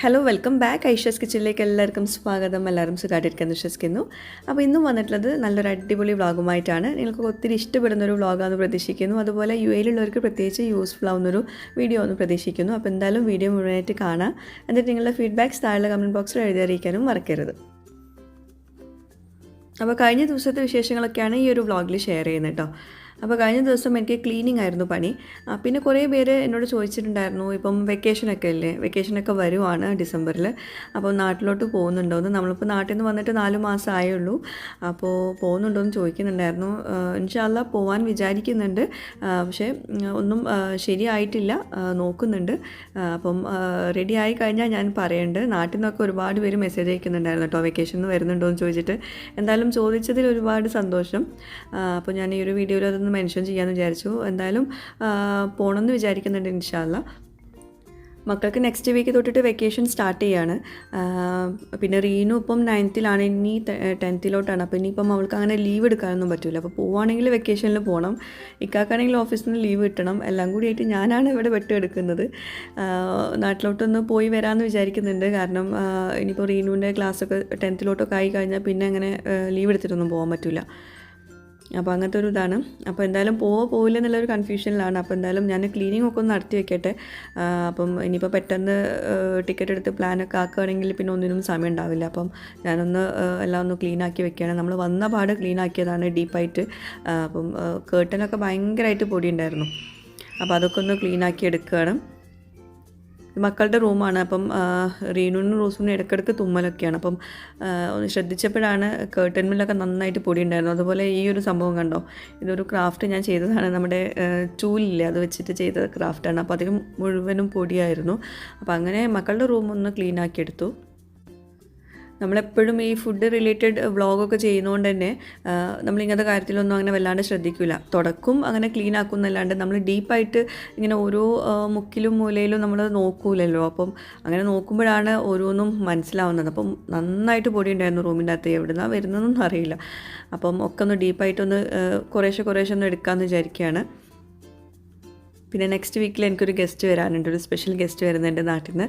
Hello welcome back Aisha's കിച്ചണിലേക്ക് എല്ലാവർക്കും സ്വാഗതം. എല്ലാവരും സുഖമായിട്ടിരിക്കാൻ വിശ്വസിക്കുന്നു. അപ്പോൾ ഇന്നും വന്നിട്ടുള്ളത് നല്ലൊരു അടിപൊളി വ്ളോഗുമായിട്ടാണ്. നിങ്ങൾക്ക് ഒത്തിരി ഇഷ്ടപ്പെടുന്നൊരു വ്ളോഗാണെന്ന് പ്രതീക്ഷിക്കുന്നു. അതുപോലെ UAE-ലുള്ളവർക്ക് പ്രത്യേകിച്ച് യൂസ്ഫുൾ ആവുന്നൊരു വീഡിയോ എന്ന് പ്രതീക്ഷിക്കുന്നു. അപ്പോൾ എന്തായാലും വീഡിയോ മുഴുവനായിട്ട് കാണാം. എന്നിട്ട് നിങ്ങളുടെ ഫീഡ്ബാക്ക്സ് താഴെ കമൻറ്റ് ബോക്സിൽ എഴുതി അറിയിക്കാനും മറക്കരുത്. അപ്പോൾ കഴിഞ്ഞ ദിവസത്തെ വിശേഷങ്ങളൊക്കെയാണ് ഈ ഒരു വ്ളോഗിൽ ഷെയർ ചെയ്യുന്നത് കേട്ടോ. അപ്പോൾ കഴിഞ്ഞ ദിവസം എനിക്ക് ക്ലീനിങ് ആയിരുന്നു പണി. പിന്നെ കുറേ പേര് എന്നോട് ചോദിച്ചിട്ടുണ്ടായിരുന്നു, ഇപ്പം വെക്കേഷനൊക്കെ അല്ലേ, വെക്കേഷനൊക്കെ വരുവാണ് ഡിസംബറിൽ, അപ്പോൾ നാട്ടിലോട്ട് പോകുന്നുണ്ടോയെന്ന്. നമ്മളിപ്പോൾ നാട്ടിൽ നിന്ന് വന്നിട്ട് 4 മാസം ആയുള്ളൂ. അപ്പോൾ പോകുന്നുണ്ടോയെന്ന് ചോദിക്കുന്നുണ്ടായിരുന്നു. ഇൻഷാ അല്ലാ പോകാൻ വിചാരിക്കുന്നുണ്ട്, പക്ഷേ ഒന്നും ശരിയായിട്ടില്ല, നോക്കുന്നുണ്ട്. അപ്പം റെഡി ആയി കഴിഞ്ഞാൽ ഞാൻ പറയുന്നുണ്ട്. നാട്ടിൽ നിന്നൊക്കെ ഒരുപാട് പേര് മെസ്സേജ് അയക്കുന്നുണ്ടായിരുന്നു കേട്ടോ, വെക്കേഷന് വരുന്നുണ്ടോ എന്ന് ചോദിച്ചിട്ട്. എന്തായാലും ചോദിച്ചതിൽ ഒരുപാട് സന്തോഷം. അപ്പോൾ ഞാൻ ഈ ഒരു വീഡിയോയിൽ അതൊന്ന് മെൻഷൻ ചെയ്യാമെന്ന് വിചാരിച്ചു. എന്തായാലും പോകണമെന്ന് വിചാരിക്കുന്നുണ്ട് ഇൻഷാ അല്ലാ. മക്കൾക്ക് നെക്സ്റ്റ് വീക്ക് തൊട്ടിട്ട് വെക്കേഷൻ സ്റ്റാർട്ട് ചെയ്യാണ്. പിന്നെ റീനു ഇപ്പം 9th-ലാണ്, ഇനി 10th-ലോട്ടാണ്. അപ്പോൾ ഇനിയിപ്പം അവൾക്ക് അങ്ങനെ ലീവ് എടുക്കാനൊന്നും പറ്റില്ല. അപ്പോൾ പോവുകയാണെങ്കിൽ വെക്കേഷനിൽ പോകണം, ഇക്കാക്കാണെങ്കിൽ ഓഫീസിൽ നിന്ന് ലീവ് കിട്ടണം. എല്ലാം കൂടി ആയിട്ട് ഞാനാണ് ഇവിടെ വെട്ടെടുക്കുന്നത്. നാട്ടിലോട്ടൊന്ന് പോയി വരാമെന്ന് വിചാരിക്കുന്നുണ്ട്. കാരണം ഇനിയിപ്പോൾ റീനുവിൻ്റെ ക്ലാസ്സൊക്കെ 10th-ലോട്ടൊക്കെ ആയി കഴിഞ്ഞാൽ പിന്നെ അങ്ങനെ ലീവ് എടുത്തിട്ടൊന്നും പോകാൻ പറ്റില്ല. അപ്പോൾ അങ്ങനത്തെ ഒരു ഇതാണ്. അപ്പോൾ എന്തായാലും പോവില്ല എന്നുള്ളൊരു കൺഫ്യൂഷനിലാണ്. അപ്പോൾ എന്തായാലും ഞാൻ ക്ലീനിങ് ഒക്കെ ഒന്ന് നടത്തി വെക്കട്ടെ. അപ്പം ഇനിയിപ്പോൾ പെട്ടെന്ന് ടിക്കറ്റ് എടുത്ത് പ്ലാനൊക്കെ ആക്കുകയാണെങ്കിൽ പിന്നെ ഒന്നിനും സമയം ഉണ്ടാവില്ല. അപ്പം ഞാനൊന്ന് എല്ലാം ഒന്ന് ക്ലീനാക്കി വെക്കുകയാണ്. നമ്മൾ വന്ന പാട് ക്ലീനാക്കിയതാണ് ഡീപ്പായിട്ട്. അപ്പം കേട്ടനൊക്കെ ഭയങ്കരമായിട്ട് പൊടി ഉണ്ടായിരുന്നു. അപ്പോൾ അതൊക്കെ ഒന്ന് ക്ലീനാക്കി എടുക്കുകയാണ്. മക്കളുടെ റൂമാണ്. അപ്പം റീനുവിനും റോസുവിനും ഇടയ്ക്കിടയ്ക്ക് തുമ്മലൊക്കെയാണ്. അപ്പം ഒന്ന് ശ്രദ്ധിച്ചപ്പോഴാണ് കേട്ടൻമില്ലൊക്കെ നന്നായിട്ട് പൊടി ഉണ്ടായിരുന്നു. അതുപോലെ ഈ ഒരു സംഭവം കണ്ടോ, ഇതൊരു ക്രാഫ്റ്റ് ഞാൻ ചെയ്തതാണ്. നമ്മുടെ ചൂലില്ലേ, അത് വെച്ചിട്ട് ചെയ്ത ക്രാഫ്റ്റാണ്. അപ്പോൾ അതിന് മുഴുവനും പൊടിയായിരുന്നു. അപ്പോൾ അങ്ങനെ മക്കളുടെ റൂം ഒന്ന് ക്ലീൻ ആക്കിയെടുത്തു. നമ്മളെപ്പോഴും ഈ ഫുഡ് റിലേറ്റഡ് വ്ളോഗൊക്കെ ചെയ്യുന്നതുകൊണ്ട് തന്നെ നമ്മളിങ്ങനത്തെ കാര്യത്തിലൊന്നും അങ്ങനെ വല്ലാണ്ട് ശ്രദ്ധിക്കില്ല. തുടക്കും അങ്ങനെ ക്ലീൻ ആക്കും എന്നല്ലാണ്ട് നമ്മൾ ഡീപ്പായിട്ട് ഇങ്ങനെ ഓരോ മുക്കിലും മൂലയിലും നമ്മൾ നോക്കൂലല്ലോ. അപ്പം അങ്ങനെ നോക്കുമ്പോഴാണ് ഓരോന്നും മനസ്സിലാവുന്നത്. അപ്പം നന്നായിട്ട് പൊടി ഉണ്ടായിരുന്നു റൂമിൻ്റെ അകത്ത്. എവിടുന്നാണ് വരുന്നതെന്നൊന്നും അറിയില്ല. അപ്പം ഒക്കെ ഒന്ന് ഡീപ്പായിട്ടൊന്ന് കുറേശ്ശെ ഒന്ന് എടുക്കാമെന്ന് വിചാരിക്കുകയാണ്. പിന്നെ നെക്സ്റ്റ് വീക്കിൽ എനിക്കൊരു ഗസ്റ്റ് വരാനുണ്ട്, ഒരു സ്പെഷ്യൽ ഗസ്റ്റ് വരുന്നുണ്ട് നാട്ടിൽ നിന്ന്.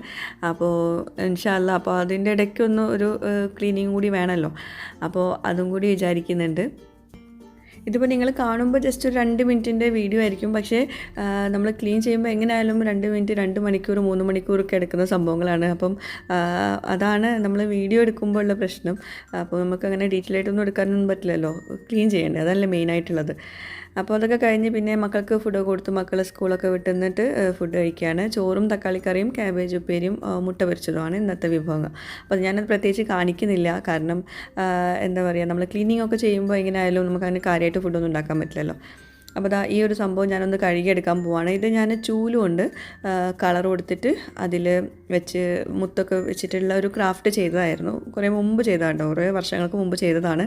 അപ്പോൾ ഇൻഷാ അല്ലാ അപ്പോൾ അതിൻ്റെ ഇടയ്ക്കൊന്ന് ഒരു ക്ലീനിങ് കൂടി വേണമല്ലോ. അപ്പോൾ അതും കൂടി വിചാരിക്കുന്നുണ്ട്. ഇതിപ്പോൾ നിങ്ങൾ കാണുമ്പോൾ ജസ്റ്റ് ഒരു 2 മിനിറ്റിൻ്റെ വീഡിയോ ആയിരിക്കും. പക്ഷേ നമ്മൾ ക്ലീൻ ചെയ്യുമ്പോൾ എങ്ങനെയായാലും 2 മിനിറ്റ്, 2 മണിക്കൂർ, 3 മണിക്കൂറൊക്കെ എടുക്കുന്ന സംഭവങ്ങളാണ്. അപ്പം അതാണ് നമ്മൾ വീഡിയോ എടുക്കുമ്പോൾ ഉള്ള പ്രശ്നം. അപ്പോൾ നമുക്കങ്ങനെ ഡീറ്റെയിൽ ആയിട്ടൊന്നും എടുക്കാനൊന്നും പറ്റില്ലല്ലോ, ക്ലീൻ ചെയ്യേണ്ടത്, അതല്ലേ മെയിനായിട്ടുള്ളത്. അപ്പോൾ അതൊക്കെ കഴിഞ്ഞ് പിന്നെ മക്കൾക്ക് ഫുഡ് കൊടുത്ത് മക്കൾ സ്കൂളൊക്കെ വിട്ട് നിന്നിട്ട് ഫുഡ് കഴിക്കുകയാണ്. ചോറും തക്കാളിക്കറിയും ക്യാബേജ് ഉപ്പേരിയും മുട്ട പൊരിച്ചതുമാണ് ഇന്നത്തെ വിഭവങ്ങൾ. അപ്പോൾ ഞാനത് പ്രത്യേകിച്ച് കാണിക്കുന്നില്ല. കാരണം എന്താ പറയുക, നമ്മൾ ക്ലീനിങ് ഒക്കെ ചെയ്യുമ്പോൾ എങ്ങനെയായാലും നമുക്കങ്ങനെ കാര്യമായിട്ട് ഫുഡൊന്നും ഉണ്ടാക്കാൻ പറ്റില്ലല്ലോ. അപ്പോൾ ഈ ഒരു സംഭവം ഞാനൊന്ന് കഴുകിയെടുക്കാൻ പോവാണ്. ഇത് ഞാൻ ചൂലുകൊണ്ട് കളർ കൊടുത്തിട്ട് അതിൽ വെച്ച് മുത്തൊക്കെ വെച്ചിട്ടുള്ള ഒരു ക്രാഫ്റ്റ് ചെയ്തതായിരുന്നു. കുറേ മുമ്പ് ചെയ്തതാണ്, കുറേ വർഷങ്ങൾക്ക് മുമ്പ് ചെയ്തതാണ്.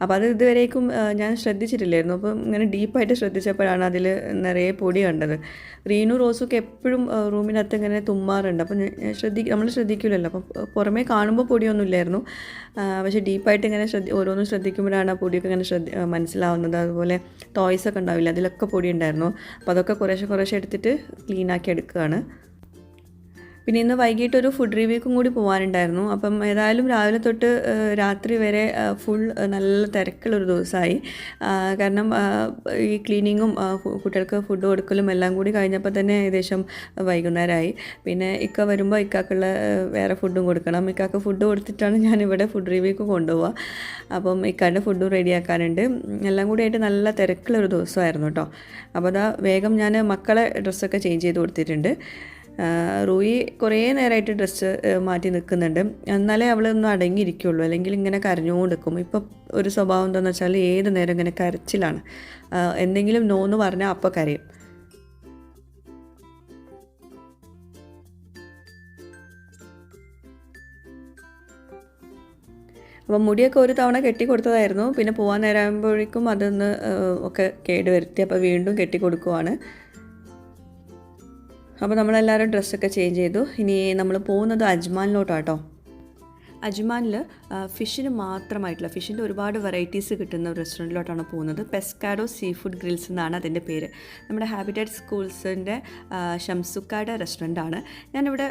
അപ്പോൾ അത് ഇതുവരേക്കും ഞാൻ ശ്രദ്ധിച്ചിട്ടില്ലായിരുന്നു. അപ്പം ഇങ്ങനെ ഡീപ്പായിട്ട് ശ്രദ്ധിച്ചപ്പോഴാണ് അതിൽ നിറയെ പൊടി കണ്ടത്. റീനു റോസൊക്കെ എപ്പോഴും റൂമിനകത്ത് ഇങ്ങനെ തുമ്മാറുണ്ട്. അപ്പം നമ്മൾ ശ്രദ്ധിക്കില്ലല്ലോ. അപ്പം പുറമേ കാണുമ്പോൾ പൊടിയൊന്നുമില്ലായിരുന്നു. പക്ഷേ ഡീപ്പായിട്ട് ഇങ്ങനെ ഓരോന്നും ശ്രദ്ധിക്കുമ്പോഴാണ് ആ പൊടിയൊക്കെ ഇങ്ങനെ മനസ്സിലാവുന്നത്. അതുപോലെ ടോയ്സൊക്കെ ഉണ്ടാവില്ല, അതിലൊക്കെ പൊടി ഉണ്ടായിരുന്നു. അപ്പോൾ അതൊക്കെ കുറേശ്ശെ എടുത്തിട്ട് ക്ലീനാക്കി എടുക്കുകയാണ്. പിന്നെ ഇന്ന് വൈകിട്ടൊരു ഫുഡ് റിവ്യൂക്കും കൂടി പോകാനുണ്ടായിരുന്നു. അപ്പം ഏതായാലും രാവിലെ തൊട്ട് രാത്രി വരെ ഫുൾ നല്ല തിരക്കുള്ളൊരു ദിവസമായി. കാരണം ഈ ക്ലീനിങ്ങും കുട്ടികൾക്ക് ഫുഡ് കൊടുക്കലും എല്ലാം കൂടി കഴിഞ്ഞപ്പോൾ തന്നെ ഏകദേശം വൈകുന്നേരമായി. പിന്നെ ഇക്ക വരുമ്പോൾ ഇക്കാക്കുള്ള വേറെ ഫുഡും കൊടുക്കണം. ഇക്കാക്ക് ഫുഡ് കൊടുത്തിട്ടാണ് ഞാനിവിടെ ഫുഡ് റിവ്യൂക്ക് കൊണ്ടുപോവുക. അപ്പം ഇക്കാൻ്റെ ഫുഡും റെഡിയാക്കാനുണ്ട്. എല്ലാം കൂടി ആയിട്ട് നല്ല തിരക്കുള്ളൊരു ദിവസമായിരുന്നു കേട്ടോ. അപ്പോൾ വേഗം ഞാൻ മക്കളെ ഡ്രസ്സൊക്കെ ചേഞ്ച് ചെയ്ത് കൊടുത്തിട്ടുണ്ട്. റൂയി കുറേ നേരമായിട്ട് ഡ്രസ്സ് മാറ്റി നിൽക്കുന്നുണ്ട്. എന്നാലേ അവളൊന്നും അടങ്ങിയിരിക്കുള്ളൂ, അല്ലെങ്കിൽ ഇങ്ങനെ കരഞ്ഞുകൊണ്ട് നിൽക്കും. ഇപ്പം ഒരു സ്വഭാവം എന്താണെന്ന് വെച്ചാൽ ഏത് നേരം ഇങ്ങനെ കരച്ചിലാണ്. എന്തെങ്കിലും നോന്ന് പറഞ്ഞാൽ അപ്പം കരയും. അപ്പം മുടിയൊക്കെ ഒരു തവണ കെട്ടി കൊടുത്തതായിരുന്നു. പിന്നെ പോകാൻ നേരമാകുമ്പോഴേക്കും അതൊന്ന് ഒക്കെ കേടുവരുത്തി. അപ്പോൾ വീണ്ടും കെട്ടി കൊടുക്കുവാണ്. അപ്പോൾ നമ്മളെല്ലാവരും ഡ്രസ്സൊക്കെ ചേഞ്ച് ചെയ്തു. ഇനി നമ്മൾ പോകുന്നത് അജ്മാനിലോട്ടാട്ടോ. അജ്മാനിൽ ഫിഷിന് മാത്രമായിട്ടുള്ള ഫിഷിൻ്റെ ഒരുപാട് വെറൈറ്റീസ് കിട്ടുന്ന ഒരു റെസ്റ്റോറൻറ്റിലോട്ടാണ് പോകുന്നത്. പെസ്കാഡോ സീഫുഡ് ഗ്രിൽസ് എന്നാണ് അതിൻ്റെ പേര്. നമ്മുടെ ഹാബിറ്റാറ്റ് സ്കൂൾസിൻ്റെ ഷംസുക്കായുടെ റെസ്റ്റോറൻറ്റാണ്. ഞാനിവിടെ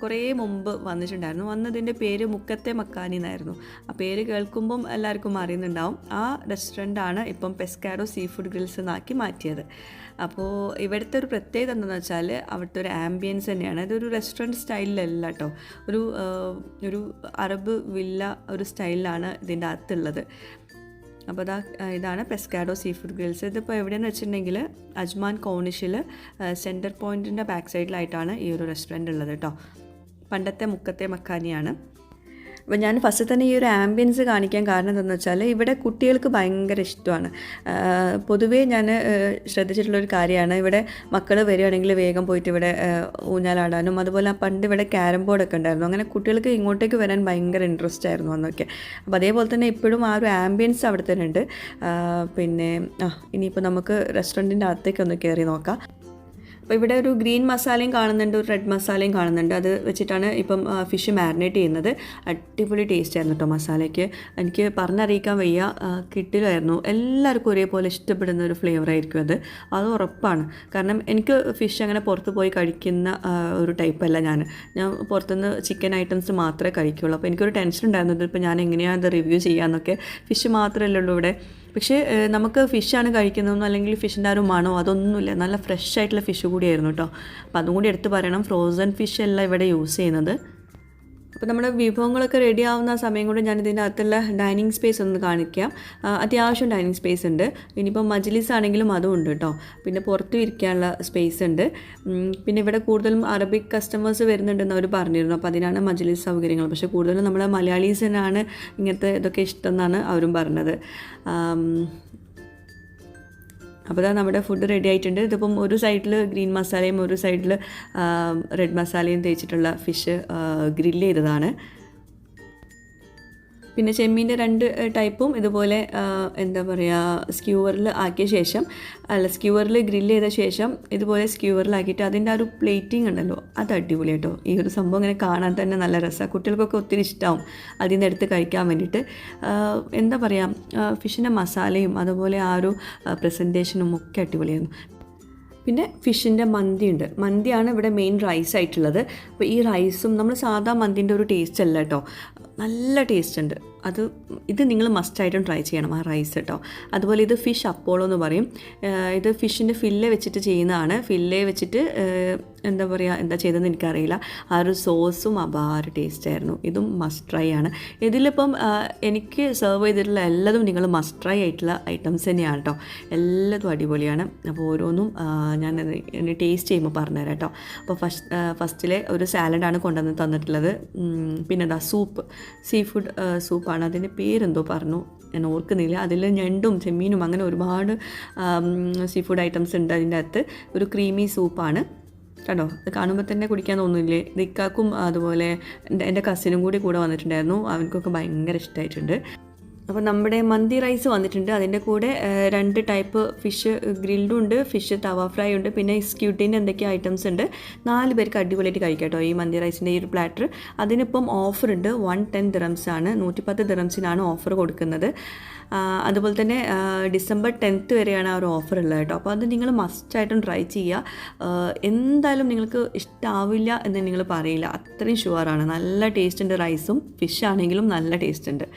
കുറേ മുമ്പ് വന്നിട്ടുണ്ടായിരുന്നു. വന്നതിൻ്റെ പേര് മുക്കത്തെ മക്കാനി എന്നായിരുന്നു. ആ പേര് കേൾക്കുമ്പം എല്ലാവർക്കും അറിയുന്നുണ്ടാവും. ആ റെസ്റ്റോറൻറ്റാണ് ഇപ്പം പെസ്കാഡോ സീഫുഡ് ഗ്രിൽസ് എന്നാക്കി മാറ്റിയത്. അപ്പോൾ ഇവിടുത്തെ ഒരു പ്രത്യേകത എന്താണെന്ന് വെച്ചാൽ അവിടുത്തെ ഒരു ആംബിയൻസ് തന്നെയാണ്. ഇതൊരു റെസ്റ്റോറൻറ്റ് സ്റ്റൈലിലല്ല കേട്ടോ, ഒരു അറബ് വില്ല ഒരു സ്റ്റൈലിലാണ് ഇതിൻ്റെ അകത്തുള്ളത്. അപ്പോൾ ഇതാണ് പെസ്കാഡോ സീഫുഡ് ഗ്രിൽസ്. ഇതിപ്പോൾ എവിടെയെന്ന് വെച്ചിട്ടുണ്ടെങ്കിൽ അജ്മാൻ കോണിഷിൽ സെൻറ്റർ പോയിൻറ്റിൻ്റെ ബാക്ക് സൈഡിലായിട്ടാണ് ഈ ഒരു റെസ്റ്റോറൻറ്റ് ഉള്ളത് കേട്ടോ. പണ്ടത്തെ മുക്കത്തെ മക്കാനിയാണ്. അപ്പോൾ ഞാൻ ഫസ്റ്റ് തന്നെ ഈ ഒരു ആംബിയൻസ് കാണിക്കാൻ കാരണം എന്താണെന്ന് വെച്ചാൽ ഇവിടെ കുട്ടികൾക്ക് ഭയങ്കര ഇഷ്ടമാണ്. പൊതുവേ ഞാൻ ശ്രദ്ധിച്ചിട്ടുള്ളൊരു കാര്യമാണ്, ഇവിടെ മക്കൾ വരികയാണെങ്കിൽ വേഗം പോയിട്ട് ഇവിടെ ഊഞ്ഞാലാടാനും അതുപോലെ പണ്ട് ഇവിടെ ക്യാരം ബോർഡൊക്കെ ഉണ്ടായിരുന്നു. അങ്ങനെ കുട്ടികൾക്ക് ഇങ്ങോട്ടേക്ക് വരാൻ ഭയങ്കര ഇൻട്രസ്റ്റ് ആയിരുന്നു അന്നൊക്കെ. അപ്പോൾ അതേപോലെ തന്നെ ഇപ്പോഴും ആ ഒരു ആംബിയൻസ് അവിടെ തന്നെ ഉണ്ട്. പിന്നെ ഇനിയിപ്പോൾ നമുക്ക് റെസ്റ്റോറൻറ്റിൻ്റെ അകത്തേക്ക് ഒന്ന് കയറി നോക്കാം. അപ്പോൾ ഇവിടെ ഒരു ഗ്രീൻ മസാലയും കാണുന്നുണ്ട്, ഒരു റെഡ് മസാലയും കാണുന്നുണ്ട്. അത് വെച്ചിട്ടാണ് ഇപ്പം ഫിഷ് മാരിനേറ്റ് ചെയ്യുന്നത്. അടിപൊളി ടേസ്റ്റ് ആയിരുന്നു കേട്ടോ മസാലയ്ക്ക്. എനിക്ക് പറഞ്ഞറിയിക്കാൻ വയ്യ, കിട്ടില്ലായിരുന്നു. എല്ലാവർക്കും ഒരേപോലെ ഇഷ്ടപ്പെടുന്ന ഒരു ഫ്ലേവർ ആയിരിക്കും അത് ഉറപ്പാണ്. കാരണം എനിക്ക് ഫിഷ് അങ്ങനെ പുറത്ത് പോയി കഴിക്കുന്ന ഒരു ടൈപ്പല്ല ഞാൻ പുറത്തുനിന്ന് ചിക്കൻ ഐറ്റംസ് മാത്രമേ കഴിക്കുകയുള്ളൂ. അപ്പോൾ എനിക്കൊരു ടെൻഷൻ ഉണ്ടായിരുന്നത് ഇപ്പോൾ ഞാൻ എങ്ങനെയാണ് അത് റിവ്യൂ ചെയ്യാമെന്നൊക്കെ. ഫിഷ് മാത്രമല്ലേ ഉള്ളൂ ഇവിടെ. പക്ഷേ നമുക്ക് ഫിഷാണ് കഴിക്കുന്നതെന്നോ അല്ലെങ്കിൽ ഫിഷിൻ്റെ ആ ഒരു മണോ അതൊന്നുമില്ല. നല്ല ഫ്രഷ് ആയിട്ടുള്ള ഫിഷ് കൂടിയായിരുന്നു കേട്ടോ. അപ്പോൾ അതും കൂടി എടുത്ത് പറയണം, ഫ്രോസൺ ഫിഷ് അല്ല ഇവിടെ യൂസ് ചെയ്യുന്നത്. അപ്പോൾ നമ്മുടെ വിഭവങ്ങളൊക്കെ റെഡി ആവുന്ന സമയം കൊണ്ട് ഞാൻ ഇതിൻ്റെ അകത്തുള്ള ഡൈനിങ് സ്പേസ് ഒന്ന് കാണിക്കാം. അത്യാവശ്യം ഡൈനിങ് സ്പേസ് ഉണ്ട്. ഇനിയിപ്പോൾ മജ്ലിസ് ആണെങ്കിലും അതും ഉണ്ട് കേട്ടോ. പിന്നെ പുറത്തും ഇരിക്കാനുള്ള സ്പേസ് ഉണ്ട്. പിന്നെ ഇവിടെ കൂടുതലും അറബിക് കസ്റ്റമേഴ്സ് വരുന്നുണ്ടെന്ന് അവർ പറഞ്ഞിരുന്നു. അപ്പോൾ അതിനാണ് മജ്ലിസ് സൗകര്യങ്ങൾ. പക്ഷേ കൂടുതലും നമ്മുടെ മലയാളീസിനാണ് ഇങ്ങനത്തെ ഇതൊക്കെ ഇഷ്ടം എന്നാണ് അവരും പറഞ്ഞത്. അപ്പോൾ ഇതാ നമ്മുടെ ഫുഡ് റെഡി ആയിട്ടുണ്ട്. ഇതിപ്പം ഒരു സൈഡിൽ ഗ്രീൻ മസാലയും ഒരു സൈഡിൽ റെഡ് മസാലയും തേച്ചിട്ടുള്ള ഫിഷ് ഗ്രില്ല് ചെയ്തതാണ്. പിന്നെ ചെമ്മീൻ്റെ 2 ടൈപ്പും ഇതുപോലെ എന്താ പറയുക സ്ക്യൂവറിൽ ആക്കിയ ശേഷം സ്ക്യൂവറിൽ ഗ്രില്ല് ചെയ്ത ശേഷം ഇതുപോലെ സ്ക്യൂവറിലാക്കിയിട്ട് അതിൻ്റെ ആ ഒരു പ്ലേറ്റിംഗ് ഉണ്ടല്ലോ, അത് അടിപൊളി കേട്ടോ. ഈ ഒരു സംഭവം ഇങ്ങനെ കാണാൻ തന്നെ നല്ല രസമാണ്. കുട്ടികൾക്കൊക്കെ ഒത്തിരി ഇഷ്ടമാവും അതിൽ നിന്ന് എടുത്ത് കഴിക്കാൻ വേണ്ടിയിട്ട്. എന്താ പറയുക ഫിഷിൻ്റെ മസാലയും അതുപോലെ ആ ഒരു പ്രസൻറ്റേഷനും ഒക്കെ അടിപൊളിയായിരുന്നു. പിന്നെ ഫിഷിൻ്റെ മന്തിയുണ്ട്. മന്തിയാണ് ഇവിടെ മെയിൻ റൈസ് ആയിട്ടുള്ളത്. അപ്പോൾ ഈ റൈസും നമ്മൾ സാധാ മന്തിൻ്റെ ഒരു ടേസ്റ്റ് അല്ല കേട്ടോ, നല്ല ടേസ്റ്റ് ഉണ്ട്. ഇത് നിങ്ങൾ മസ്റ്റായിട്ടും ട്രൈ ചെയ്യണം ആ റൈസ് കേട്ടോ. അതുപോലെ ഇത് ഫിഷ് അപ്പോളോ എന്ന് പറയും. ഇത് ഫിഷിൻ്റെ ഫില്ലെ വെച്ചിട്ട് ചെയ്യുന്നതാണ്. ഫില്ലെ വെച്ചിട്ട് എന്താ പറയുക എന്താ ചെയ്തതെന്ന് എനിക്കറിയില്ല. ആ ഒരു സോസും അപാര ടേസ്റ്റ് ആയിരുന്നു. ഇതും മസ്റ്റ് ട്രൈ ആണ്. ഇതിലിപ്പം എനിക്ക് സെർവ് ചെയ്തിട്ടുള്ള എല്ലാതും നിങ്ങൾ മസ്റ്റ് ട്രൈ ആയിട്ടുള്ള ഐറ്റംസ് തന്നെയാണ് കേട്ടോ. എല്ലാതും അടിപൊളിയാണ്. അപ്പോൾ ഓരോന്നും ഞാൻ ടേസ്റ്റ് ചെയ്യുമ്പോൾ പറഞ്ഞുതരാം കേട്ടോ. അപ്പോൾ ഫസ്റ്റിലെ ഒരു സാലഡാണ് കൊണ്ടുവന്ന് തന്നിട്ടുള്ളത്. പിന്നെ എന്താ സീഫുഡ് സൂപ്പാണ്. അതിൻ്റെ പേരെന്തോ പറഞ്ഞു, ഞാൻ ഓർക്കുന്നില്ല. അതിൽ ഞണ്ടും ചെമ്മീനും അങ്ങനെ ഒരുപാട് സീഫുഡ് ഐറ്റംസ് ഉണ്ട് അതിൻ്റെ അകത്ത്. ഒരു ക്രീമി സൂപ്പാണ് കേട്ടോ. അത് കാണുമ്പോൾ തന്നെ കുടിക്കാൻ തോന്നുന്നില്ലേ. ദിക്കാക്കും അതുപോലെ എൻ്റെ കസിനും കൂടെ വന്നിട്ടുണ്ടായിരുന്നു. അവർക്കൊക്കെ ഭയങ്കര ഇഷ്ടമായിട്ടുണ്ട്. അപ്പോൾ നമ്മുടെ മന്തി റൈസ് വന്നിട്ടുണ്ട്. അതിൻ്റെ കൂടെ 2 ടൈപ്പ് ഫിഷ് ഗ്രിൽഡും ഉണ്ട്, ഫിഷ് തവ ഫ്രൈ ഉണ്ട്, പിന്നെ സ്ക്യൂട്ടിൻ്റെ എന്തൊക്കെയോ ഐറ്റംസ് ഉണ്ട്. 4 പേർക്ക് അടിപൊളിയായിട്ട് കഴിക്കാം കേട്ടോ ഈ മന്തി റൈസിൻ്റെ ഈ ഒരു പ്ലാറ്റർ. അതിനിപ്പം ഓഫറുണ്ട്. 110 ദിറംസ് ആണ്, 110 ദിറംസിനാണ് ഓഫർ കൊടുക്കുന്നത്. അതുപോലെ തന്നെ ഡിസംബർ 10th വരെയാണ് ആ ഒരു ഓഫർ ഉള്ളത് കേട്ടോ. അപ്പോൾ അത് നിങ്ങൾ മസ്റ്റായിട്ടും ട്രൈ ചെയ്യുക. എന്തായാലും നിങ്ങൾക്ക് ഇഷ്ടമാവില്ല എന്ന് നിങ്ങൾ പറയില്ല, അത്രയും ഷുവറാണ്. നല്ല ടേസ്റ്റ് ഉണ്ട്. റൈസും ഫിഷ് ആണെങ്കിലും നല്ല ടേസ്റ്റ് ഉണ്ട്.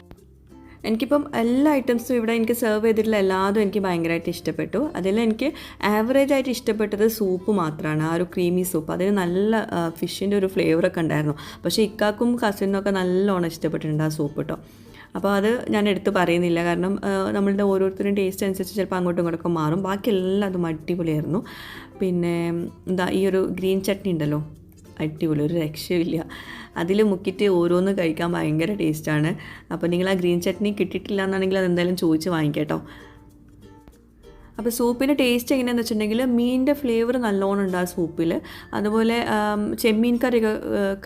എനിക്കിപ്പം എല്ലാ ഐറ്റംസും ഇവിടെ എനിക്ക് സെർവ് ചെയ്തിട്ടുള്ള എല്ലാതും എനിക്ക് ഭയങ്കരമായിട്ട് ഇഷ്ടപ്പെട്ടു. അതിൽ എനിക്ക് ആവറേജായിട്ട് ഇഷ്ടപ്പെട്ടത് സൂപ്പ് മാത്രമാണ്, ആ ഒരു ക്രീമി സൂപ്പ്. അതിന് നല്ല ഫിഷിൻ്റെ ഒരു ഫ്ലേവറൊക്കെ ഉണ്ടായിരുന്നു. പക്ഷേ ഇക്കാക്കും കസിനൊക്കെ നല്ലോണം ഇഷ്ടപ്പെട്ടിട്ടുണ്ട് ആ സൂപ്പ് കേട്ടോ. അപ്പോൾ അത് ഞാൻ എടുത്ത് പറയുന്നില്ല, കാരണം നമ്മളുടെ ഓരോരുത്തരും ടേസ്റ്റ് അനുസരിച്ച് ചിലപ്പോൾ അങ്ങോട്ടും ഇങ്ങോട്ടൊക്കെ മാറും. ബാക്കി എല്ലാതും അടിപൊളിയായിരുന്നു. പിന്നെ ഈ ഒരു ഗ്രീൻ ചട്നി ഉണ്ടല്ലോ, അടിപൊളി, ഒരു രക്ഷയില്ല. അതിൽ മുക്കിയിട്ട് ഓരോന്ന് കഴിക്കാൻ ഭയങ്കര ടേസ്റ്റാണ്. അപ്പോൾ നിങ്ങൾ ആ ഗ്രീൻ ചട്നി കിട്ടിയിട്ടില്ല എന്നാണെങ്കിൽ അതെന്തായാലും ചോദിച്ച് വാങ്ങിക്കേട്ടോ. അപ്പോൾ സൂപ്പിൻ്റെ ടേസ്റ്റ് എങ്ങനെയാണെന്ന് വെച്ചിട്ടുണ്ടെങ്കിൽ മീനിൻ്റെ ഫ്ലേവർ നല്ലോണം ഉണ്ട് ആ സൂപ്പിൽ. അതുപോലെ ചെമ്മീൻ കറിയൊക്കെ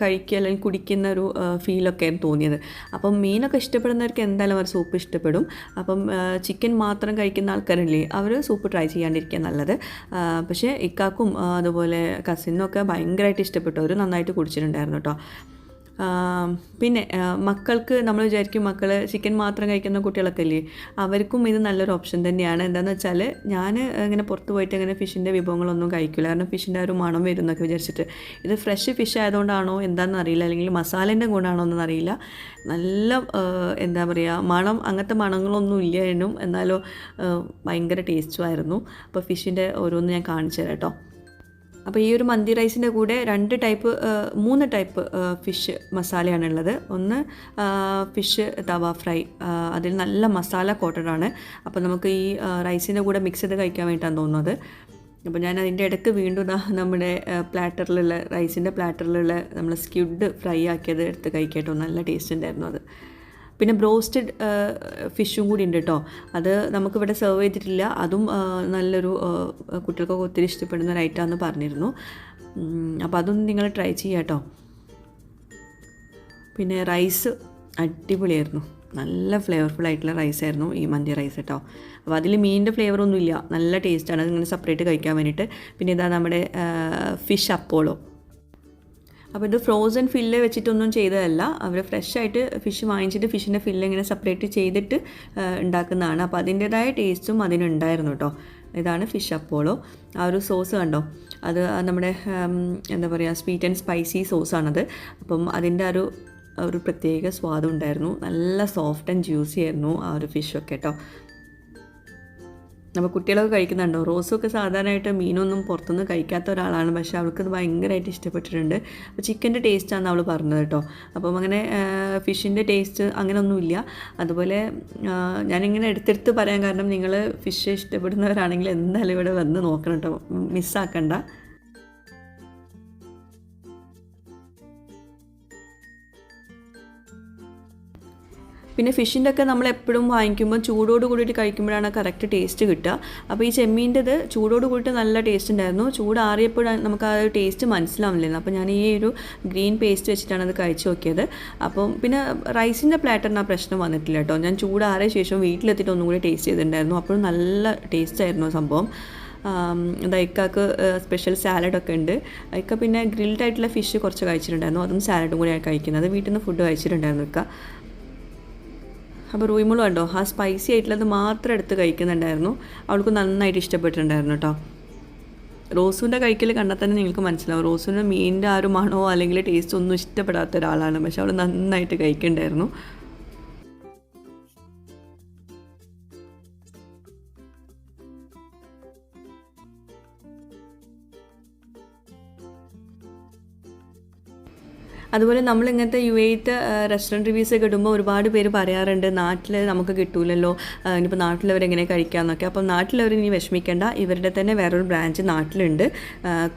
കഴിക്കുക അല്ലെങ്കിൽ കുടിക്കുന്ന ഒരു ഫീലൊക്കെ തോന്നിയത്. അപ്പം മീനൊക്കെ ഇഷ്ടപ്പെടുന്നവർക്ക് എന്തായാലും അവർ സൂപ്പ് ഇഷ്ടപ്പെടും. അപ്പം ചിക്കൻ മാത്രം കഴിക്കുന്ന ആൾക്കാരില്ലേ, അവർ സൂപ്പ് ട്രൈ ചെയ്യാണ്ടിരിക്കുക നല്ലത്. പക്ഷേ ഇക്കാക്കും അതുപോലെ കസിനൊക്കെ ഭയങ്കരമായിട്ട് ഇഷ്ടപ്പെട്ടു, അവർ നന്നായിട്ട് കുടിച്ചിട്ടുണ്ടായിരുന്നു കേട്ടോ. പിന്നെ മക്കൾക്ക് നമ്മൾ വിചാരിക്കും മക്കൾ ചിക്കൻ മാത്രം കഴിക്കുന്ന കുട്ടികളൊക്കെ ഇല്ലേ, അവർക്കും ഇത് നല്ലൊരു ഓപ്ഷൻ തന്നെയാണ്. എന്താണെന്ന് വെച്ചാൽ ഞാൻ ഇങ്ങനെ പുറത്ത് പോയിട്ട് അങ്ങനെ ഫിഷിൻ്റെ വിഭവങ്ങളൊന്നും കഴിക്കില്ല, കാരണം ഫിഷിൻ്റെ ഒരു മണം വരും എന്നൊക്കെ വിചാരിച്ചിട്ട്. ഇത് ഫ്രഷ് ഫിഷ് ആയതുകൊണ്ടാണോ എന്താണെന്ന് അറിയില്ല, അല്ലെങ്കിൽ മസാലേൻ്റെ ഗുണമാണോ എന്നൊന്നും അറിയില്ല. നല്ല എന്താ പറയുക, മണം അങ്ങനത്തെ മണങ്ങളൊന്നും ഇല്ലായിരുന്നു, എന്നാലോ ഭയങ്കര ടേസ്റ്റും ആയിരുന്നു. അപ്പോൾ ഫിഷിൻ്റെ ഓരോന്ന് ഞാൻ കാണിച്ചു തരാം കേട്ടോ. അപ്പോൾ ഈ ഒരു മന്തി റൈസിൻ്റെ കൂടെ 3 ടൈപ്പ് ഫിഷ് മസാലയാണുള്ളത്. ഒന്ന് ഫിഷ് തവ ഫ്രൈ, അതിൽ നല്ല മസാല കോട്ടഡാണ്. അപ്പോൾ നമുക്ക് ഈ റൈസിൻ്റെ കൂടെ മിക്സ് ചെയ്ത് കഴിക്കാൻ വേണ്ടിയിട്ടാണ് തോന്നുന്നത്. അപ്പോൾ ഞാൻ അതിൻ്റെ ഇടയ്ക്ക് വീണ്ടും നമ്മുടെ പ്ലാറ്ററിലുള്ള റൈസിൻ്റെ പ്ലാറ്ററിലുള്ള നമ്മൾ സ്ക്വിഡ് ഫ്രൈ ആക്കിയത് എടുത്ത് കഴിക്കട്ടോ, നല്ല ടേസ്റ്റ് ഉണ്ടായിരുന്നു അത്. പിന്നെ ബ്രോസ്റ്റഡ് ഫിഷും കൂടി ഉണ്ട് കേട്ടോ, അത് നമുക്കിവിടെ സെർവ് ചെയ്തിട്ടില്ല. അതും നല്ലൊരു കുട്ടികൾക്കൊക്കെ ഒത്തിരി ഇഷ്ടപ്പെടുന്ന ഒരു ഐറ്റമാണെന്ന് പറഞ്ഞിരുന്നു. അപ്പോൾ അതൊന്നും നിങ്ങൾ ട്രൈ ചെയ്യാം കേട്ടോ. പിന്നെ റൈസ് അടിപൊളിയായിരുന്നു, നല്ല ഫ്ലേവർഫുൾ ആയിട്ടുള്ള റൈസായിരുന്നു ഈ മന്തി റൈസ് കേട്ടോ. അപ്പോൾ അതിൽ മീനിൻ്റെ ഫ്ലേവറൊന്നും ഇല്ല, നല്ല ടേസ്റ്റാണ് അതിങ്ങനെ സെപ്പറേറ്റ് കഴിക്കാൻ വേണ്ടിയിട്ട്. പിന്നെ ഇതാ നമ്മുടെ ഫിഷ് അപ്പോളോ. അപ്പോൾ ഇത് ഫ്രോസൺ ഫില്ല് വെച്ചിട്ടൊന്നും ചെയ്തതല്ല, അവർ ഫ്രഷ് ആയിട്ട് ഫിഷ് വാങ്ങിച്ചിട്ട് ഫിഷിൻ്റെ ഫില്ല് ഇങ്ങനെ സെപ്പറേറ്റ് ചെയ്തിട്ട് ഉണ്ടാക്കുന്നതാണ്. അപ്പോൾ അതിൻ്റേതായ ടേസ്റ്റും അതിനുണ്ടായിരുന്നു കേട്ടോ. ഇതാണ് ഫിഷ് അപ്പോളോ. ആ ഒരു സോസ് കണ്ടോ, അത് നമ്മുടെ എന്താ പറയുക, സ്വീറ്റ് ആൻഡ് സ്പൈസി സോസാണത്. അപ്പം അതിൻ്റെ ഒരു പ്രത്യേക സ്വാദം ഉണ്ടായിരുന്നു, നല്ല സോഫ്റ്റ് ആൻഡ് ജ്യൂസി ആയിരുന്നു ആ ഒരു ഫിഷൊക്കെ കേട്ടോ. അപ്പോൾ കുട്ടികളൊക്കെ കഴിക്കുന്നുണ്ടോ? റോസൊക്കെ സാധാരണയായിട്ട് മീനൊന്നും പുറത്തുനിന്ന് കഴിക്കാത്ത ഒരാളാണ്, പക്ഷേ അവൾക്കത് ഭയങ്കരമായിട്ട് ഇഷ്ടപ്പെട്ടിട്ടുണ്ട്. അപ്പോൾ ചിക്കൻ്റെ ടേസ്റ്റാണെന്ന് അവൾ പറഞ്ഞത് കേട്ടോ. അപ്പം അങ്ങനെ ഫിഷിൻ്റെ ടേസ്റ്റ് അങ്ങനെയൊന്നുമില്ല. അതുപോലെ ഞാനിങ്ങനെ എടുത്തെടുത്ത് പറയാൻ കാരണം, നിങ്ങൾ ഫിഷ് ഇഷ്ടപ്പെടുന്നവരാണെങ്കിൽ എന്തായാലും ഇവിടെ വന്ന് നോക്കണം കേട്ടോ, മിസ്സാക്കണ്ട. പിന്നെ ഫിഷിൻ്റെ ഒക്കെ നമ്മൾ എപ്പോഴും വാങ്ങിക്കുമ്പോൾ ചൂടോട് കൂടിയിട്ട് കഴിക്കുമ്പോഴാണ് കറക്റ്റ് ടേസ്റ്റ് കിട്ടുക. അപ്പോൾ ഈ ചെമ്മീൻ്റെത് ചൂടോട് കൂടിയിട്ട് നല്ല ടേസ്റ്റ് ഉണ്ടായിരുന്നു, ചൂടാറിയപ്പോഴാണ് നമുക്ക് ആ ഒരു ടേസ്റ്റ് മനസ്സിലാവില്ലായിരുന്നു. അപ്പോൾ ഞാൻ ഈ ഒരു ഗ്രീൻ പേസ്റ്റ് വെച്ചിട്ടാണ് അത് കഴിച്ച് നോക്കിയത്. അപ്പം പിന്നെ റൈസിൻ്റെ പ്ലാറ്ററിന് ആ പ്രശ്നം വന്നിട്ടില്ല കേട്ടോ. ഞാൻ ചൂടാറിയ ശേഷം വീട്ടിലെത്തിയിട്ട് ഒന്നും കൂടി ടേസ്റ്റ് ചെയ്തിട്ടുണ്ടായിരുന്നു, അപ്പോഴും നല്ല ടേസ്റ്റ് ആയിരുന്നു സംഭവം. ഇക്കാക്ക് സ്പെഷ്യൽ സാലഡൊക്കെ ഉണ്ട്. ഇക്ക പിന്നെ ഗ്രിൽഡ് ആയിട്ടുള്ള ഫിഷ് കുറച്ച് കഴിച്ചിട്ടുണ്ടായിരുന്നു, അതും സാലഡും കൂടിയാണ് കഴിക്കുന്നത്. വീട്ടിൽ നിന്ന് ഫുഡ് കഴിച്ചിട്ടുണ്ടായിരുന്നു ഇക്ക. അപ്പോൾ റൂയിമുള കണ്ടോ, ആ സ്പൈസി ആയിട്ടുള്ളത് മാത്രം എടുത്ത് കഴിക്കുന്നുണ്ടായിരുന്നു, അവൾക്ക് നന്നായിട്ട് ഇഷ്ടപ്പെട്ടിട്ടുണ്ടായിരുന്നു കേട്ടോ. റോസുവിൻ്റെ കഴിക്കൽ കണ്ടാൽ തന്നെ നിങ്ങൾക്ക് മനസ്സിലാവും, റോസുവിൻ്റെ മീനിൻ്റെ ആ ഒരു മണമോ അല്ലെങ്കിൽ ടേസ്റ്റോ ഒന്നും ഇഷ്ടപ്പെടാത്ത ഒരാളാണ്, പക്ഷെ അവൾ നന്നായിട്ട് കഴിക്കുന്നുണ്ടായിരുന്നു. അതുപോലെ നമ്മളിങ്ങനത്തെ UAE-ത്തെ റെസ്റ്റോറൻറ്റ് റിവ്യൂസൊക്കെ ഇടുമ്പോൾ ഒരുപാട് പേര് പറയാറുണ്ട്, നാട്ടിൽ നമുക്ക് കിട്ടൂലല്ലോ, ഇനിയിപ്പോൾ നാട്ടിലവരെങ്ങനെ കഴിക്കാമെന്നൊക്കെ. അപ്പം നാട്ടിലവർ ഇനി വിഷമിക്കേണ്ട, ഇവരുടെ തന്നെ വേറൊരു ബ്രാഞ്ച് നാട്ടിലുണ്ട്,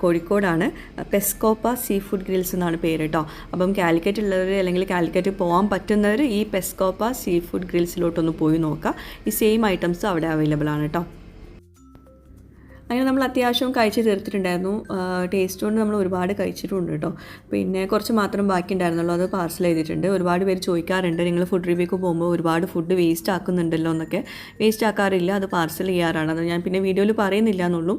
കോഴിക്കോടാണ്. പെസ്കോപ്പ സീഫുഡ് ഗ്രിൽസ് എന്നാണ് പേര് കേട്ടോ. അപ്പം കാലിക്കറ്റ് ഉള്ളവർ അല്ലെങ്കിൽ കാലിക്കറ്റ് പോകാൻ പറ്റുന്നവർ ഈ പെസ്കോപ്പ സീഫുഡ് ഗ്രിൽസിലോട്ടൊന്ന് പോയി നോക്കുക. ഈ സെയിം ഐറ്റംസ് അവിടെ അവൈലബിൾ ആണ് കേട്ടോ. അങ്ങനെ നമ്മൾ അത്യാവശ്യം കഴിച്ച് തീർത്തിട്ടുണ്ടായിരുന്നു. ടേസ്റ്റ് കൊണ്ട് നമ്മൾ ഒരുപാട് കഴിച്ചിട്ടുണ്ട് കേട്ടോ. പിന്നെ കുറച്ച് മാത്രം ബാക്കി ഉണ്ടായിരുന്നുള്ളൂ, അത് പാർസൽ ചെയ്തിട്ടുണ്ട്. ഒരുപാട് പേര് ചോദിക്കാറുണ്ട്, നിങ്ങൾ ഫുഡ് റിവ്യൂക്ക് പോകുമ്പോൾ ഒരുപാട് ഫുഡ് വേസ്റ്റ് ആക്കുന്നുണ്ടല്ലോ എന്നൊക്കെ. വേസ്റ്റ് ആക്കാറില്ല, അത് പാർസൽ ചെയ്യാറാണ്. അത് ഞാൻ പിന്നെ വീഡിയോയിൽ പറയുന്നില്ല എന്നുള്ളൂ.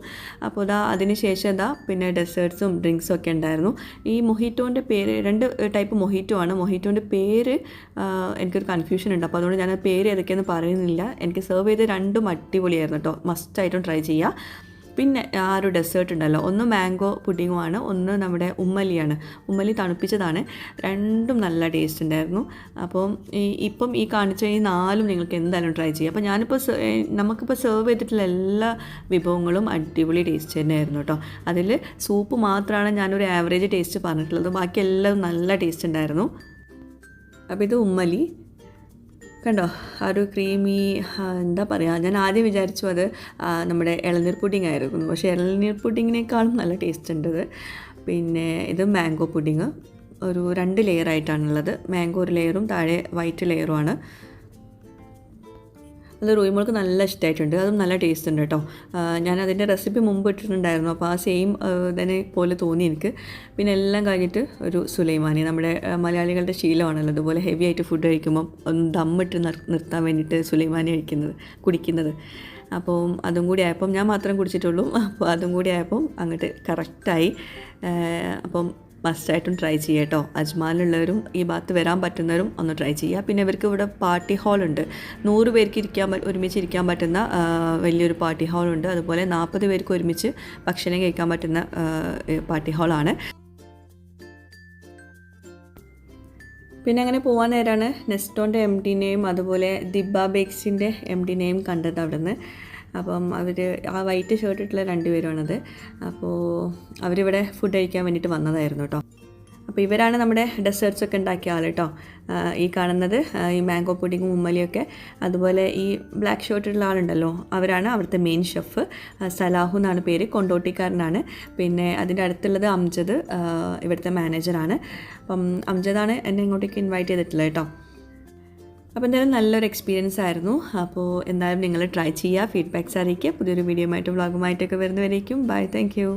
അപ്പോൾ അതിന് ശേഷം പിന്നെ ഡെസേർട്ട്സും ഡ്രിങ്ക്സും ഒക്കെ ഉണ്ടായിരുന്നു. ഈ മൊഹിറ്റോൻ്റെ പേര് 2 ടൈപ്പ് മൊഹിറ്റോ ആണ്. മൊഹിറ്റോൻ്റെ പേര് എനിക്കൊരു കൺഫ്യൂഷൻ ഉണ്ട്, അപ്പോൾ അതുകൊണ്ട് ഞാൻ പേര് ഏതൊക്കെയെന്ന് പറയുന്നില്ല. എനിക്ക് സെർവ് ചെയ്ത് 2ഉം അടിപൊളിയായിരുന്നു കേട്ടോ, മസ്റ്റായിട്ടും ട്രൈ ചെയ്യുക. പിന്നെ ആ ഒരു ഡെസേർട്ട് ഉണ്ടല്ലോ, ഒന്ന് മാംഗോ പുഡിങ്ങുമാണ്, ഒന്ന് നമ്മുടെ ഉമ്മലിയാണ്. ഉമ്മലി തണുപ്പിച്ചതാണ്, 2ഉം നല്ല ടേസ്റ്റ് ഉണ്ടായിരുന്നു. അപ്പം ഇപ്പം ഈ കാണിച്ച ഈ 4ഉം നിങ്ങൾക്ക് എന്തായാലും ട്രൈ ചെയ്യാം. അപ്പോൾ നമുക്കിപ്പോൾ സെർവ് ചെയ്തിട്ടുള്ള എല്ലാ വിഭവങ്ങളും അടിപൊളി ടേസ്റ്റ് തന്നെയായിരുന്നു കേട്ടോ. അതിൽ സൂപ്പ് മാത്രമാണ് ഞാനൊരു ആവറേജ് ടേസ്റ്റ് പറഞ്ഞിട്ടുള്ളത്, ബാക്കി എല്ലാം നല്ല ടേസ്റ്റ് ഉണ്ടായിരുന്നു. അപ്പോൾ ഇത് ഉമ്മലി കണ്ടോ, ആ ഒരു ക്രീമി, എന്താ പറയുക, ഞാൻ ആദ്യം വിചാരിച്ചു അത് നമ്മുടെ ഇളനീർ പുഡിംഗ് ആയിരുന്നു, പക്ഷേ ഇളനീർ പുഡിങ്ങിനേക്കാളും നല്ല ടേസ്റ്റ് ഉണ്ട്. പിന്നെ ഇത് മാംഗോ പുഡിങ്, ഒരു 2 ലെയറായിട്ടാണുള്ളത്. മാംഗോ ഒരു ലെയറും താഴെ വൈറ്റ് ലെയറുമാണ്. അത് റൂയിമോൾക്ക് നല്ല ഇഷ്ടമായിട്ടുണ്ട്, അതും നല്ല ടേസ്റ്റ് ഉണ്ട് കേട്ടോ. ഞാനതിൻ്റെ റെസിപ്പി മുമ്പ് ഇട്ടിട്ടുണ്ടായിരുന്നു, അപ്പോൾ ആ സെയിം തന്നെ പോലെ തോന്നി എനിക്ക്. പിന്നെ എല്ലാം കഴിഞ്ഞിട്ട് ഒരു സുലൈമാനി, നമ്മുടെ മലയാളികളുടെ ശീലമാണല്ലോ അതുപോലെ ഹെവി ആയിട്ട് ഫുഡ് കഴിക്കുമ്പം ഒന്ന് ദമ്മിട്ട് നിർത്താൻ വേണ്ടിയിട്ട് സുലൈമാനി കുടിക്കുന്നത്. അപ്പോൾ അതും കൂടി ആയപ്പം, ഞാൻ മാത്രം കുടിച്ചിട്ടുള്ളൂ, അപ്പോൾ അതും കൂടി ആയപ്പം അങ്ങോട്ട് കറക്റ്റായി. അപ്പം മസ്റ്റായിട്ടും ട്രൈ ചെയ്യുക കേട്ടോ. അജ്മാനിലുള്ളവരും ഈ ഭാഗത്ത് വരാൻ പറ്റുന്നവരും ഒന്ന് ട്രൈ ചെയ്യുക. പിന്നെ ഇവർക്ക് ഇവിടെ പാർട്ടി ഹാളുണ്ട്. 100 പേർക്ക് ഒരുമിച്ച് ഇരിക്കാൻ പറ്റുന്ന വലിയൊരു പാർട്ടി ഹാളുണ്ട്. അതുപോലെ 40 പേർക്ക് ഒരുമിച്ച് ഭക്ഷണം കഴിക്കാൻ പറ്റുന്ന പാർട്ടി ഹാളാണ്. പിന്നെ അങ്ങനെ പോകാൻ നേരമാണ് നെസ്റ്റോൻ്റെ MDനെയും അതുപോലെ ദിബ ബേക്സിൻ്റെ MDനെയും കണ്ടത് അവിടെ നിന്ന്. അപ്പം അവർ ആ വൈറ്റ് ഷർട്ട് ഇട്ടുള്ള 2 പേരുമാണത്. അപ്പോൾ അവരിവിടെ ഫുഡ് കഴിക്കാൻ വേണ്ടിയിട്ട് വന്നതായിരുന്നു കേട്ടോ. അപ്പോൾ ഇവരാണ് നമ്മുടെ ഡെസേർട്ട്സ് ഒക്കെ ഉണ്ടാക്കിയ ആൾ കേട്ടോ. ഈ കാണുന്നത് ഈ മാംഗോ പുഡിങ്ങും ഉമ്മലിയൊക്കെ. അതുപോലെ ഈ ബ്ലാക്ക് ഷർട്ടുള്ള ആളുണ്ടല്ലോ, അവരാണ് അവിടുത്തെ മെയിൻ ഷെഫ്. സലാഹു എന്നാണ് പേര്, കൊണ്ടോട്ടിക്കാരനാണ്. പിന്നെ അതിൻ്റെ അടുത്തുള്ളത് അംജദ്, ഇവിടുത്തെ മാനേജറാണ്. അപ്പം അംജദാണ് എന്നെ ഇങ്ങോട്ടേക്ക് ഇൻവൈറ്റ് ചെയ്തിട്ടുള്ളത് കേട്ടോ. അപ്പോൾ എന്തായാലും നല്ലൊരു എക്സ്പീരിയൻസ് ആയിരുന്നു. അപ്പോൾ എന്തായാലും നിങ്ങൾ ട്രൈ ചെയ്യുക, ഫീഡ്ബാക്ക്സ് അറിയിക്കുക. പുതിയൊരു വീഡിയോ ആയിട്ട് വ്ളോഗുമായിട്ടൊക്കെ വരുന്നവരേക്കും ബൈ, താങ്ക് യു.